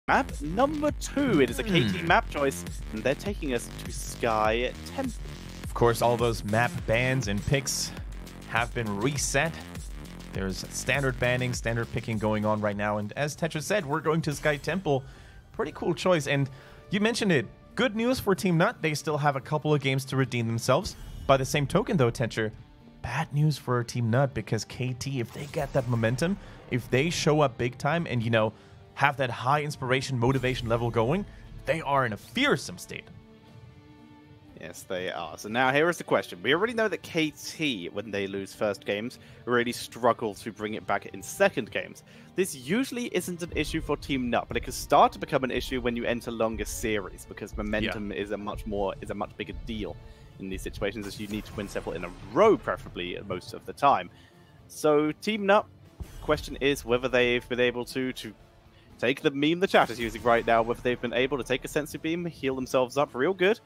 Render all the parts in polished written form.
Map number 2. It is a KT map choice, and they're taking us to Sky Temple. Of course, all those map bans and picks have been reset. There's standard banning, standard picking going on right now. And as Tetra said, we're going to Sky Temple. Pretty cool choice. And you mentioned it. Good news for TeamNut. They still have a couple of games to redeem themselves. By the same token, though, Tetra, bad news for TeamNut, because KT, if they get that momentum, if they show up big time and, you know, have that high inspiration, motivation level going, they are in a fearsome state. Yes, they are. So now here is the question. We already know that KT, when they lose first games, really struggle to bring it back in second games. This usually isn't an issue for TeamNut, but it can start to become an issue when you enter longer series, because momentum is a much bigger deal in these situations, as you need to win several in a row, preferably most of the time. So TeamNut, question is whether they've been able to take the meme the chat is using right now, whether they've been able to take a sensu beam, heal themselves up real good,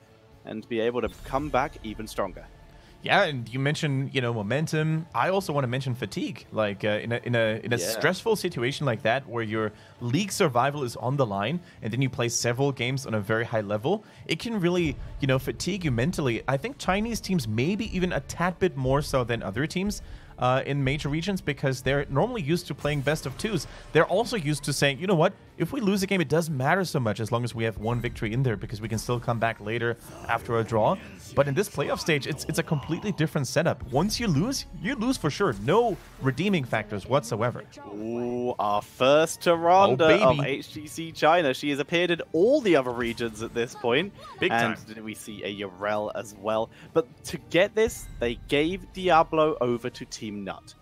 and be able to come back even stronger. Yeah, and you mentioned, you know, momentum. I also want to mention fatigue. Like in a stressful situation like that, where your league survival is on the line, and then you play several games on a very high level, it can really, you know, fatigue you mentally. I think Chinese teams maybe even a tad bit more so than other teams in major regions, because they're normally used to playing best of twos. They're also used to saying, you know what, if we lose a game, it doesn't matter so much as long as we have one victory in there, because we can still come back later after a draw. But in this playoff stage, it's a completely different setup. Once you lose for sure. No redeeming factors whatsoever. Ooh, our first Tyrande of HGC China. She has appeared in all the other regions at this point. Big time. And we see a Yorel as well. But to get this, they gave Diablo over to TeamNut.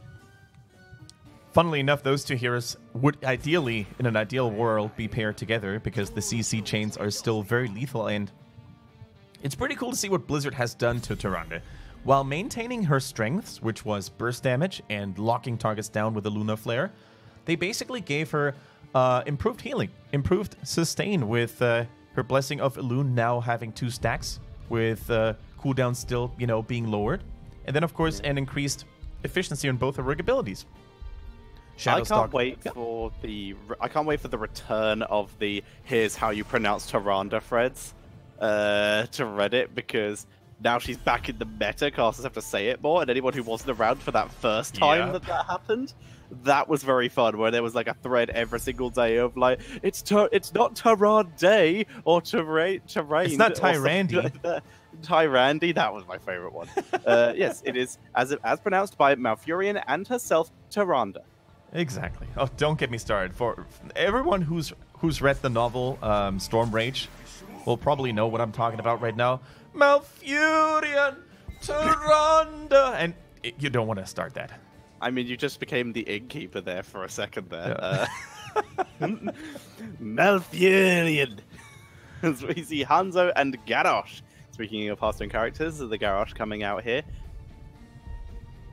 Funnily enough, those two heroes would ideally, in an ideal world, be paired together, because the CC chains are still very lethal, and it's pretty cool to see what Blizzard has done to Tyrande. While maintaining her strengths, which was burst damage and locking targets down with the Luna Flare, they basically gave her improved healing, improved sustain, with her Blessing of Elune now having 2 stacks, with cooldown still, you know, being lowered, and then of course an increased efficiency on both her rig abilities. I can't wait for the return of the "here's how you pronounce Tyrande" threads to Reddit, because now she's back in the meta. Casters have to say it more, and anyone who wasn't around for that first time that happened, that was very fun. Where there was like a thread every single day of like, it's not Tyrande or Terrain. It's not Tyrande. Tyrande, that was my favorite one. Yes, it is as pronounced by Malfurion and herself, Tyrande. Exactly. Oh, don't get me started. For everyone who's read the novel Storm Rage will probably know what I'm talking about right now. Malfurion, Tyrande, and you don't want to start that. I mean, you just became the innkeeper there for a second there. Yeah. Malfurion. So we see Hanzo and Garrosh. Speaking of Hearthstone characters, the Garrosh coming out here.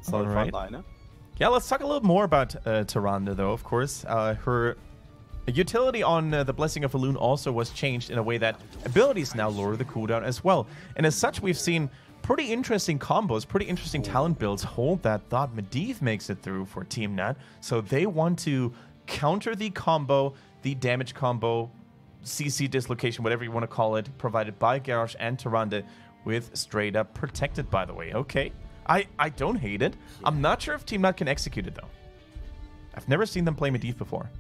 Solid frontliner. Yeah, let's talk a little more about Tyrande, though, of course. Her utility on the Blessing of Elune also was changed in a way that abilities now lower the cooldown as well. And as such, we've seen pretty interesting combos, pretty interesting talent builds. Hold that thought, Medivh makes it through for TeamNut. So they want to counter the combo, the damage combo, CC dislocation, whatever you want to call it, provided by Garrosh and Tyrande, with straight up protected, by the way. Okay. I don't hate it. I'm not sure if TeamNut can execute it, though. I've never seen them play Medivh before.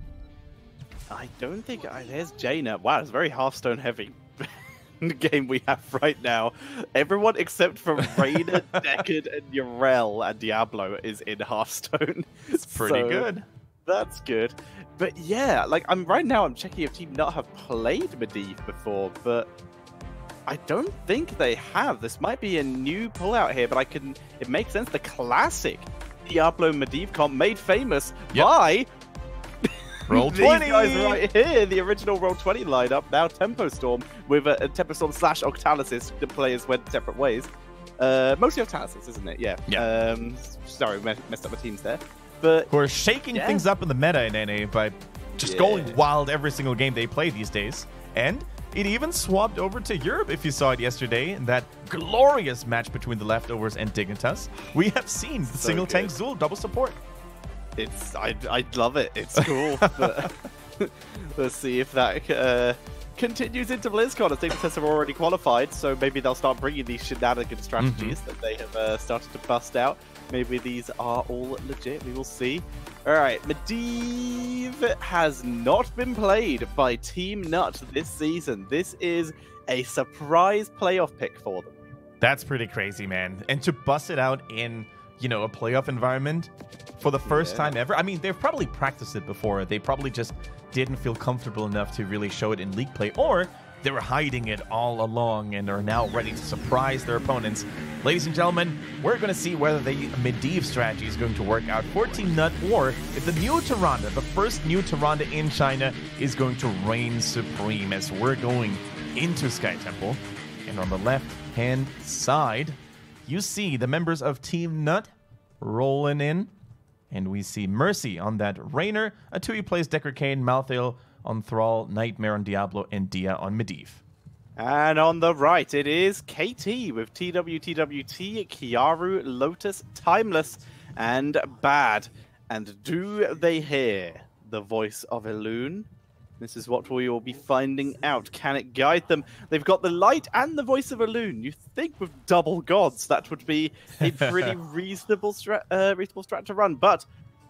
I don't think... there's Jaina. Wow, it's very Hearthstone heavy game we have right now. Everyone except for Rainer, Deckard, and Yorel and Diablo is in Hearthstone. It's pretty good. That's good. But yeah, like right now I'm checking if TeamNut have played Medivh before, but I don't think they have. This might be a new pullout here, but it makes sense. The classic Diablo Medivh comp made famous by Roll20. These guys right here, the original Roll20 lineup, now Tempo Storm, with a Tempo Storm / Octalysis. The players went separate ways. Mostly Octalysis, isn't it? Yeah. Sorry, messed up my teams there. But who are shaking things up in the meta in NA by just going wild every single game they play these days. And it even swapped over to Europe, if you saw it yesterday, in that glorious match between the Leftovers and Dignitas. We have seen the single tank Zul double support. I love it. It's cool. But Let's see if that continues into BlizzCon. I think the tests have already qualified, so maybe they'll start bringing these shenanigan strategies that they have started to bust out. Maybe these are all legit. We will see. All right, Medivh has not been played by TeamNut this season. This is a surprise playoff pick for them. That's pretty crazy, man. And to bust it out in, you know, a playoff environment for the first time ever. I mean, they've probably practiced it before. They probably just didn't feel comfortable enough to really show it in league play, or they were hiding it all along and are now ready to surprise their opponents. Ladies and gentlemen, we're going to see whether the Medivh strategy is going to work out for TeamNut, or if the new Tyrande, the first new Tyrande in China, is going to reign supreme as we're going into Sky Temple. And on the left-hand side, you see the members of TeamNut rolling in. And we see Mercy on that Raynor, a 2E plays Decker Kane, Malthael on Thrall, Nightmare on Diablo, and Dia on Medivh. And on the right, it is KT with TWTWT, Kiaru, Lotus, Timeless, and Bad. And do they hear the voice of Elune? This is what we will be finding out. Can it guide them? They've got the light and the voice of Elune. You think with double gods, that would be a pretty reasonable strat to run. But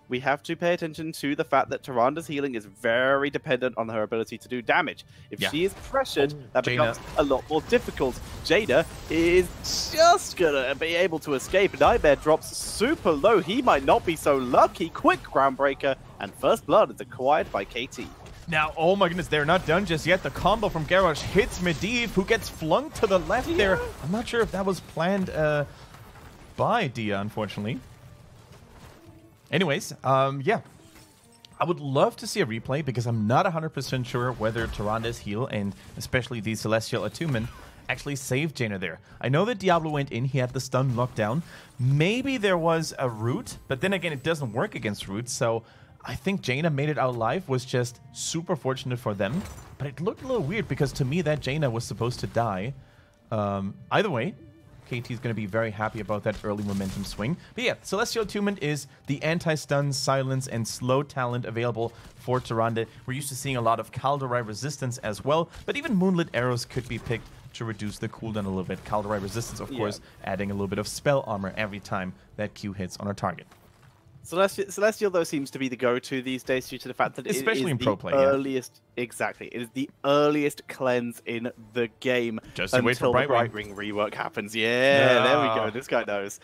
we have to pay attention to the fact that Tyrande's healing is very dependent on her ability to do damage. If she is pressured, that becomes a lot more difficult. Jaina is just gonna be able to escape. Nightmare drops super low. He might not be so lucky. Quick Groundbreaker, and First Blood is acquired by KT. Now, oh my goodness, they're not done just yet. The combo from Garrosh hits Medivh, who gets flung to the left there. I'm not sure if that was planned by Dia, unfortunately. Anyways, yeah. I would love to see a replay because I'm not 100% sure whether Tyrande's heal and especially the Celestial Attunement actually saved Jaina there. I know that Diablo went in, he had the stun locked down. Maybe there was a root, but then again, it doesn't work against roots, so I think Jaina made it out alive, was just super fortunate for them. But it looked a little weird because to me that Jaina was supposed to die. Either way, KT is going to be very happy about that early momentum swing. But yeah, Celestial Attunement is the anti-stun, silence, and slow talent available for Tyrande. We're used to seeing a lot of Kaldorei resistance as well, but even Moonlit Arrows could be picked to reduce the cooldown a little bit. Kaldorei resistance, of course, adding a little bit of spell armor every time that Q hits on a target. Celestial, though, seems to be the go-to these days due to the fact that especially in pro play, exactly, it is the earliest cleanse in the game just until wait for the Bright Ring rework happens. Yeah, there we go. This guy knows.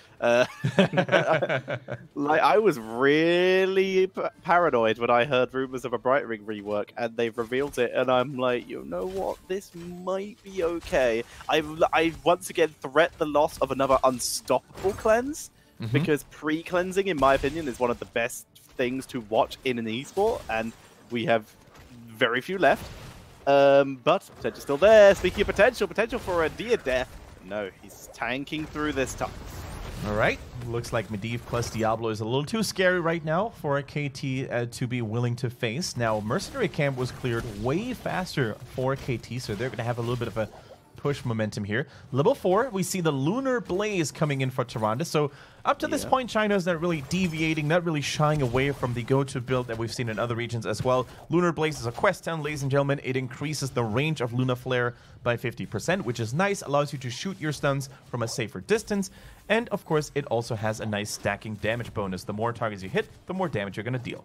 Like, I was really paranoid when I heard rumors of a Bright Ring rework, and they've revealed it, and I'm like, you know what? This might be okay. I once again threat the loss of another unstoppable cleanse. Because pre-cleansing, in my opinion, is one of the best things to watch in an esport, and we have very few left. But potential still there. Speaking of potential for a Dia death. No, he's tanking through this time. All right. Looks like Medivh plus Diablo is a little too scary right now for a KT to be willing to face. Now, Mercenary Camp was cleared way faster for KT, so they're going to have a little bit of a push momentum here. Level 4, we see the Lunar Blaze coming in for Tyrande. So up to this point, China is not really deviating, not really shying away from the go-to build that we've seen in other regions as well. Lunar Blaze is a quest town, ladies and gentlemen. It increases the range of Lunar Flare by 50%, which is nice, allows you to shoot your stuns from a safer distance. And of course, it also has a nice stacking damage bonus. The more targets you hit, the more damage you're going to deal.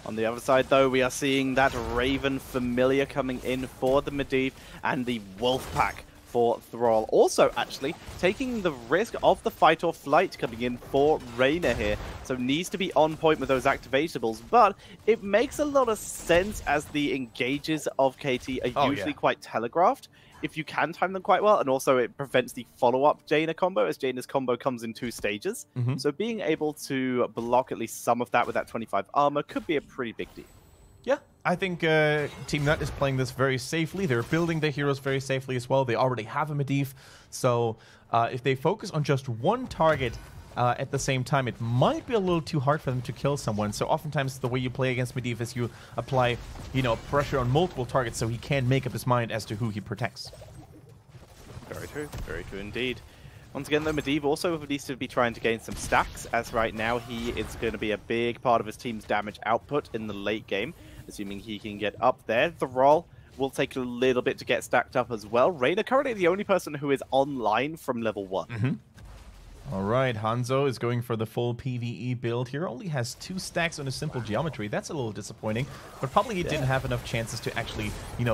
On the other side, though, we are seeing that Raven Familiar coming in for the Medivh and the Wolf Pack for Thrall. Also, actually, taking the risk of the Fight or Flight coming in for Raynor here. So needs to be on point with those activatables, but it makes a lot of sense as the engages of KT are usually quite telegraphed. If you can time them quite well, and also it prevents the follow-up Jaina combo, as Jaina's combo comes in 2 stages. So being able to block at least some of that with that 25 armor could be a pretty big deal. Yeah, I think TeamNut is playing this very safely. They're building their heroes very safely as well. They already have a Medivh, so if they focus on just one target at the same time, it might be a little too hard for them to kill someone. So oftentimes the way you play against Medivh is you apply, you know, pressure on multiple targets so he can't make up his mind as to who he protects. Very true indeed. Once again, though, Medivh also needs to be trying to gain some stacks, as right now he is going to be a big part of his team's damage output in the late game. assuming he can get up there. Thrall will take a little bit to get stacked up as well. Reyna currently the only person who is online from level 1. All right, Hanzo is going for the full PvE build here. Only has 2 stacks on a simple geometry. That's a little disappointing, but probably he didn't have enough chances to actually,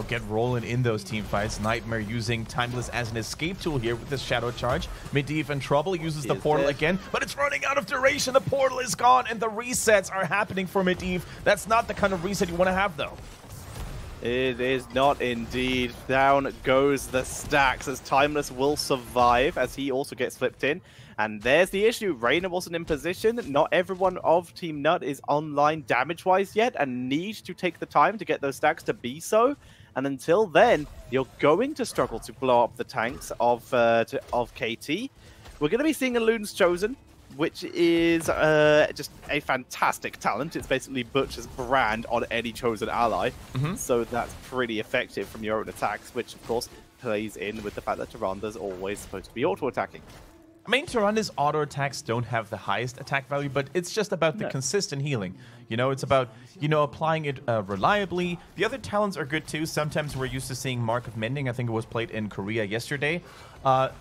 get rolling in those team fights. Nightmare using Timeless as an escape tool here with this Shadow Charge. Medivh in trouble, uses the portal again, but it's running out of duration. The portal is gone, and the resets are happening for Medivh. That's not the kind of reset you want to have, though. It is not indeed. Down goes the stacks as Timeless will survive as he also gets flipped in. And there's the issue. Reyna wasn't in position. Not everyone of TeamNut is online damage-wise yet and needs to take the time to get those stacks to be so. And until then, you're going to struggle to blow up the tanks of KT. We're going to be seeing Elun's Chosen, which is just a fantastic talent. It's basically Butcher's brand on any chosen ally. So that's pretty effective from your own attacks, which of course plays in with the fact that Tyranda's always supposed to be auto-attacking. I mean, Tyranda's auto attacks don't have the highest attack value, but it's just about the consistent healing. It's about, applying it reliably. The other talents are good too. Sometimes we're used to seeing Mark of Mending. I think it was played in Korea yesterday,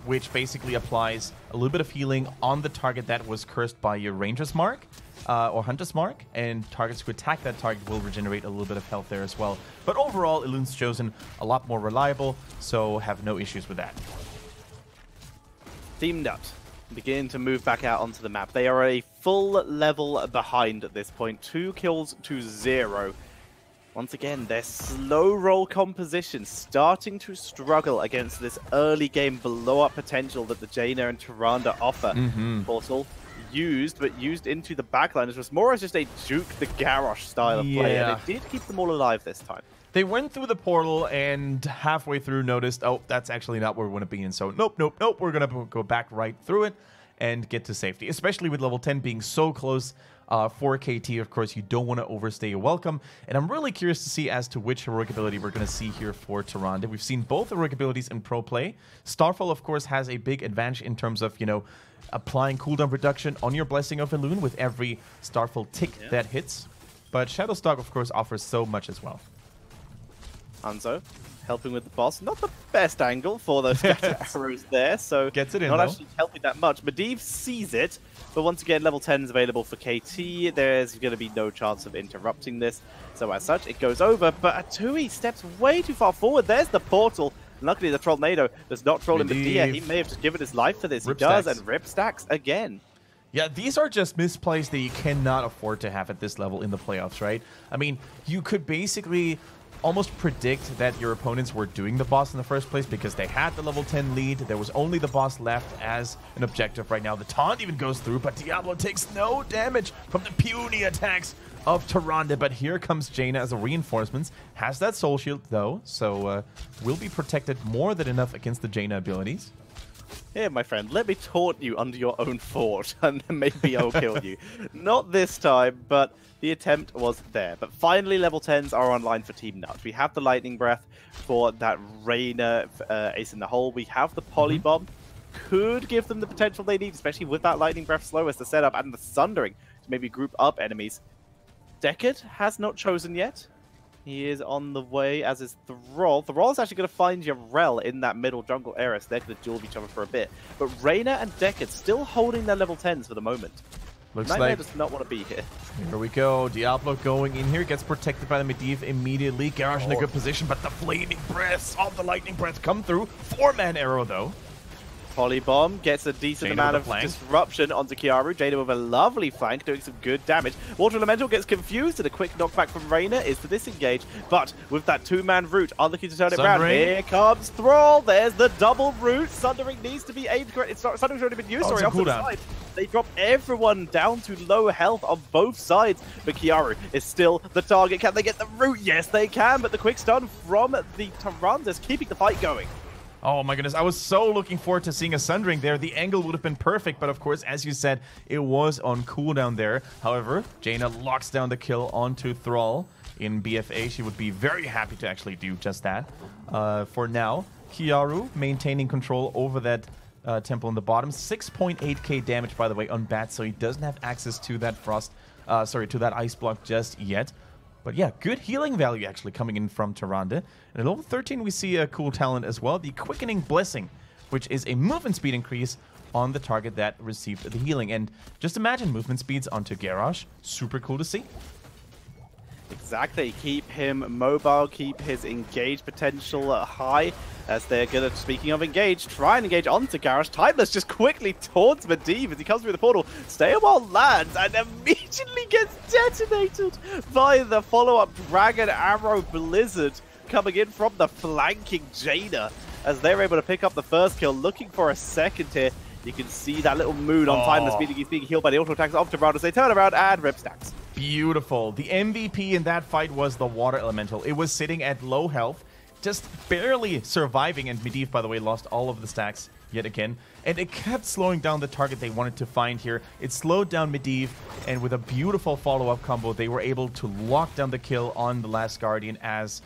which basically applies a little bit of healing on the target that was cursed by your Ranger's Mark or Hunter's Mark, and targets who attack that target will regenerate a little bit of health there as well. But overall, Elun's Chosen a lot more reliable, so have no issues with that. TeamNut begin to move back out onto the map. They are a full level behind at this point. 2 kills to 0. Once again, their slow roll composition starting to struggle against this early game blow-up potential that the Jaina and Tyrande offer. Portal used, but used into the backline. It was more as just a Duke the Garrosh style of play, and it did keep them all alive this time. They went through the portal and halfway through noticed, oh, that's actually not where we want to be in. So nope. We're going to go back right through it and get to safety, especially with level 10 being so close for KT. Of course, you don't want to overstay your welcome. And I'm really curious to see as to which heroic ability we're going to see here for Tyrande. We've seen both heroic abilities in pro play. Starfall, of course, has a big advantage in terms of, applying cooldown reduction on your Blessing of Elune with every Starfall tick that hits. But Shadowstalk, of course, offers so much as well. Hanzo helping with the boss. Not the best angle for those arrows there, so gets it in, not actually helping that much. Medivh sees it, but once again, level 10 is available for KT. There's going to be no chance of interrupting this. So as such, it goes over, but Atui steps way too far forward. There's the portal. Luckily, the Trollnado does not troll him with Dia. He may have just given his life for this. He does, and rip stacks again. Yeah, these are just misplays that you cannot afford to have at this level in the playoffs, right? I mean, you could basically almost predict that your opponents were doing the boss in the first place because they had the level 10 lead. There was only the boss left as an objective right now. The taunt even goes through, but Diablo takes no damage from the puny attacks of Tyrande. But here comes Jaina as a reinforcements. Has that soul shield though, so will be protected more than enough against the Jaina abilities. Here, my friend, let me taunt you under your own fort, and maybe I'll kill you. Not this time, but the attempt was there. But finally, level 10s are online for TeamNut. We have the Lightning Breath for that Reyna ace in the hole. We have the Polybomb. Could give them the potential they need, especially with that Lightning Breath slow as the setup, and the Sundering to maybe group up enemies. Deckard has not chosen yet. He is on the way, as is Thrall. Thrall is actually going to find Yarel in that middle jungle area, so they're going to duel each other for a bit. But Reyna and Deckard still holding their level 10s for the moment. Looks Nightmare like does not want to be here. Here we go. Diablo going in here, gets protected by the Medivh immediately. Garrosh in a good position, but the flaming breaths of the lightning breath come through. 4-man arrow, though. Polybomb gets a decent amount of disruption onto Kiaru. Jaina with a lovely flank, doing some good damage. Water Elemental gets confused, and a quick knockback from Reyna is to disengage. But with that 2-man root, unlucky to turn it around. Here comes Thrall. There's the double root. Sundering needs to be aimed correct. Sundering's already been used. Sorry, off to the side. They drop everyone down to low health on both sides. But Kiaru is still the target. Can they get the root? Yes, they can. But the quick stun from the Tyrande is keeping the fight going. Oh my goodness, I was so looking forward to seeing a Sundering there. The angle would have been perfect, but of course, as you said, it was on cooldown there. However, Jaina locks down the kill onto Thrall in BFA. She would be very happy to actually do just that. For now, Kiaru maintaining control over that temple in the bottom. 6.8k damage, by the way, on Bat, so he doesn't have access to that frost, to that ice block just yet. But yeah, good healing value actually coming in from Tyrande. And at level 13, we see a cool talent as well, the Quickening Blessing, which is a movement speed increase on the target that received the healing. And just imagine movement speeds onto Garrosh. Super cool to see. Exactly. Keep him mobile, keep his engage potential high, as they're going to, speaking of engage, try and engage onto Garrosh. Timeless just quickly taunts Medivh as he comes through the portal. Stay a while lands and immediately gets detonated by the follow-up Dragon Arrow Blizzard coming in from the flanking Jaina, as they're able to pick up the first kill, looking for a second here. You can see that little mood on Timeless, meaning he's being healed by the auto attacks of Tyrande as they turn around and rip stacks. Beautiful. The MVP in that fight was the Water Elemental. It was sitting at low health, just barely surviving, and Medivh, by the way, lost all of the stacks yet again. And it kept slowing down the target they wanted to find here. It slowed down Medivh, and with a beautiful follow-up combo, they were able to lock down the kill on the last Guardian as...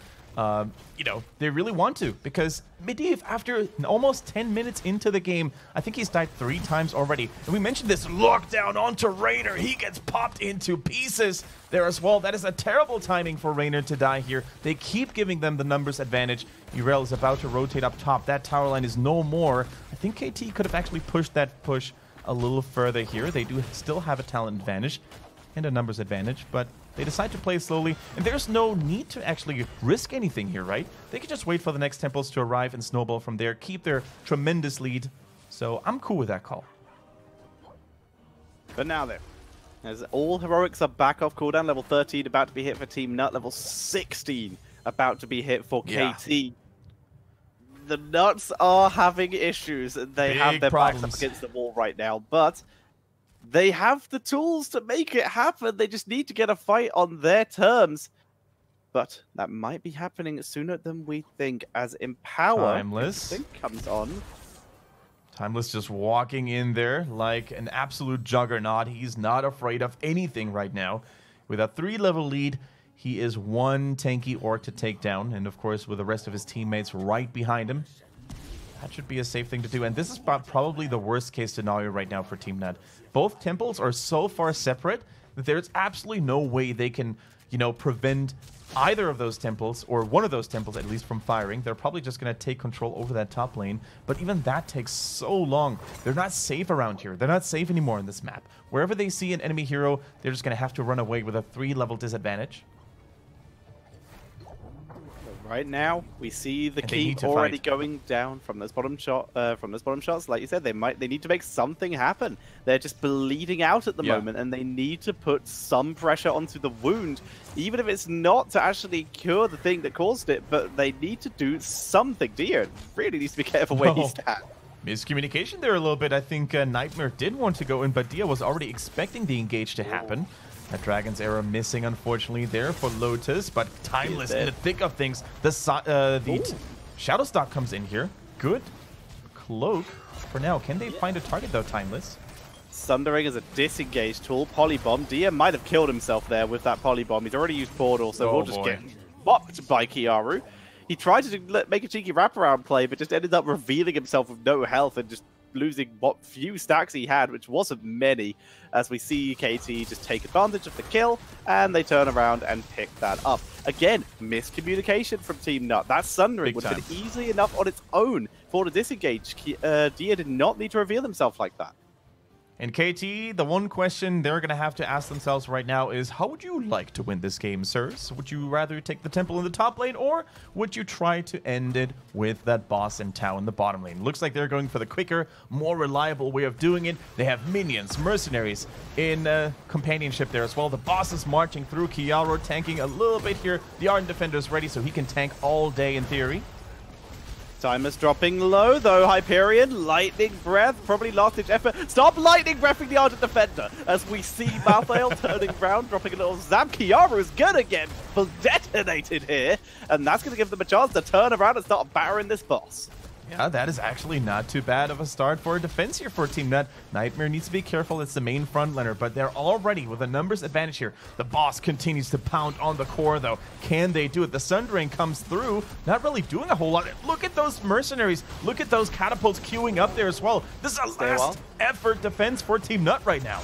they really want to, because Medivh, after almost 10 minutes into the game, I think he's died 3 times already. And we mentioned this lockdown onto Raynor. He gets popped into pieces there as well. That is a terrible timing for Raynor to die here. They keep giving them the numbers advantage. Urel is about to rotate up top. That tower line is no more. I think KT could have actually pushed that push a little further here. They do still have a talent advantage and a numbers advantage, but they decide to play slowly, and there's no need to actually risk anything here, right? They can just wait for the next temples to arrive and snowball from there, keep their tremendous lead. So I'm cool with that call. But now then, as all heroics are back off cooldown, level 13 about to be hit for TeamNut, level 16 about to be hit for KT. The Nuts are having issues, and they have their backs up against the wall right now, but they have the tools to make it happen. They just need to get a fight on their terms. But that might be happening sooner than we think, as Empower Timeless comes on. Timeless just walking in there like an absolute juggernaut. He's not afraid of anything right now. With a 3-level lead, he is one tanky orc to take down. And of course, with the rest of his teammates right behind him, that should be a safe thing to do. And this is probably the worst case scenario right now for TeamNut. Both temples are so far separate that there's absolutely no way they can, prevent either of those temples, or one of those temples at least, from firing. They're probably just going to take control over that top lane. But even that takes so long. They're not safe around here. They're not safe anymore in this map. Wherever they see an enemy hero, they're just going to have to run away with a 3-level disadvantage. Right now, we see the key already going down from those bottom shots. Like you said, they need to make something happen. They're just bleeding out at the moment, and they need to put some pressure onto the wound, even if it's not to actually cure the thing that caused it. But they need to do something. Dia really needs to be careful where he's at. Miscommunication there a little bit. I think Nightmare did want to go in, but Dia was already expecting the engage to happen. That Dragon's Arrow missing, unfortunately, there for Lotus, but Timeless in the thick of things. The Shadowstalk comes in here. Good cloak for now. Can they find a target, though, Timeless? Sundering is a disengaged tool. Polybomb. Dia might have killed himself there with that Polybomb. He's already used Portal, so we'll just get bopped by Kiaru. He tried to make a cheeky wraparound play, but just ended up revealing himself with no health and just losing what few stacks he had, which wasn't many, as we see KT just take advantage of the kill, and they turn around and pick that up. Again, miscommunication from TeamNut. That Sundering would have been easily enough on its own for the disengage. Dia did not need to reveal himself like that. And KT, the one question they're going to have to ask themselves right now is, how would you like to win this game, sirs? Would you rather take the temple in the top lane, or would you try to end it with that boss and Tau in the bottom lane? Looks like they're going for the quicker, more reliable way of doing it. They have minions, mercenaries in companionship there as well. The boss is marching through, Kiaro tanking a little bit here. The Ardent Defender is ready, so he can tank all day in theory. Timer's dropping low, though. Hyperion, Lightning Breath, probably last-ditch effort. Stop Lightning Breathing the Ardent Defender, as we see Malthael turning around, dropping a little zap. Kiaru's gonna get detonated here, and that's gonna give them a chance to turn around and start battering this boss. Yeah, that is actually not too bad of a start for a defense here for TeamNut. Nightmare needs to be careful. It's the main frontliner, but they're already with a numbers advantage here. The boss continues to pound on the core, though. Can they do it? The Sundering comes through, not really doing a whole lot. Look at those mercenaries. Look at those catapults queuing up there as well. This is a last effort defense for TeamNut right now.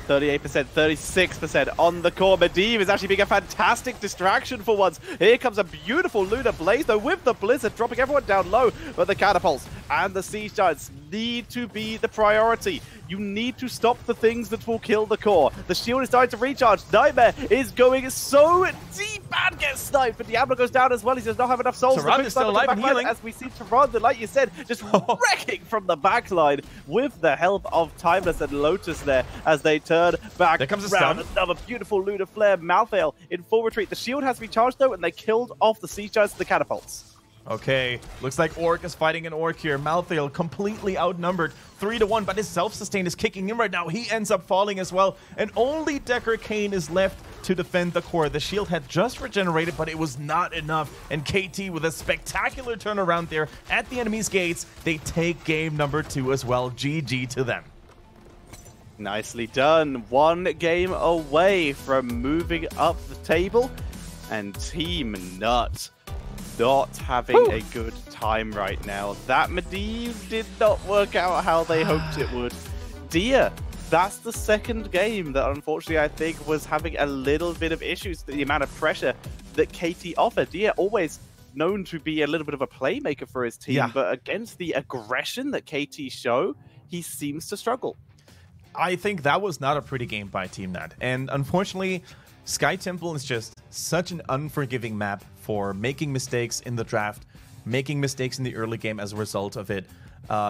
38%, 36% on the core. Medivh is actually being a fantastic distraction for once. Here comes a beautiful Lunar Blaze, though, with the Blizzard, dropping everyone down low. But the Catapults and the Siege Giants need to be the priority. You need to stop the things that will kill the core. The shield is starting to recharge. Nightmare is going so deep and gets sniped, but Diablo goes down as well. He does not have enough souls. Tyrande is still alive and healing. As we see Tyrande, like you said, just wrecking from the backline with the help of Timeless and Lotus there as they turn back. There comes a round. stun. Another beautiful Lunar Flare. Malthael in full retreat. The shield has recharged though, and they killed off the Siege Giants and the Catapults. Okay, looks like Orc is fighting an Orc here. Malthael completely outnumbered 3-1, but his self-sustain is kicking in right now. He ends up falling as well, and only Decker Kane is left to defend the core. The shield had just regenerated, but it was not enough, and KT with a spectacular turnaround there at the enemy's gates. They take game number 2 as well. GG to them. Nicely done. One game away from moving up the table, and TeamNut not having a good time right now. That Medivh did not work out how they hoped it would. Dia, that's the second game that unfortunately I think was having a little bit of issues with the amount of pressure that KT offered. Dia always known to be a little bit of a playmaker for his team, but against the aggression that KT show, he seems to struggle. I think that was not a pretty game by TeamNut, and unfortunately, Sky Temple is just such an unforgiving map for making mistakes in the draft, making mistakes in the early game as a result of it.